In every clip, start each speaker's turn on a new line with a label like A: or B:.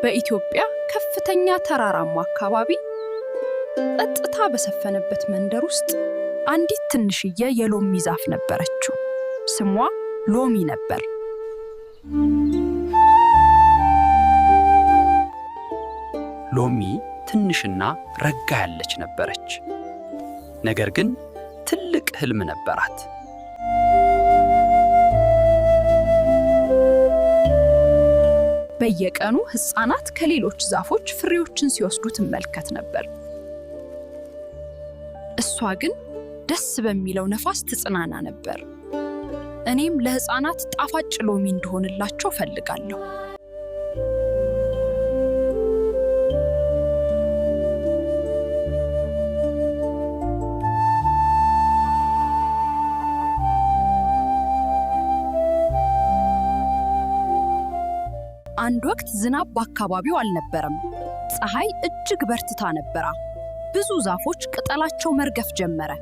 A: በኢትዮጵያ ከፍተኛ ተራራማ አካባቢ ጸጥታ በሰፈነበት መንደር ውስጥ አንዲት ትንሽዬ የሎሚ ዛፍ ነበረችው። ስሟ ሎሚ ነበር።
B: ሎሚ ትንሽና ረጋ ያለች ነበረች። ነገር ግን ትልቅ ህልም ነበራት።
A: በየቀኑ ህፃናት ከሌሎች ዛፎች ፍሬዎችን ሲወስዱ ትመለከት ነበር። እሷ ግን ደስ በሚለው ነፋስ ትጽናና ነበር። እኔም ለህፃናት ጣፋጭ ሎሚ እንዲሆንላቸው ፈልጋለሁ። አንድ ወቅት ዝናብ በአካባቢው አልነበረም። ፀሐይ እጅግ በርትታ ነበር። ብዙ ዛፎች ቅጠላቸው መርገፍ ጀመረ።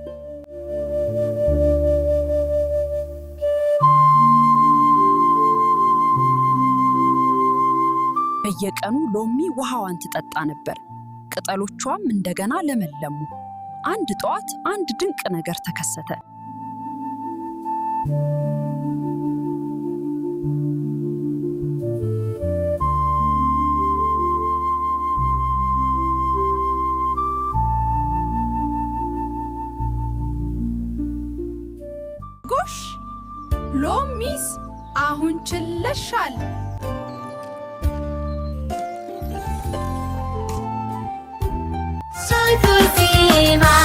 A: በየቀኑ ሎሚ ውሃዋን ትጠጣ ነበር። ቅጠሎቿም እንደገና ለመለሙ። አንድ ጠዋት አንድ ድንቅ ነገር ተከሰተ። ጎሽ ሎሚስ አሁን ችለሻል።
C: Soy Fusima.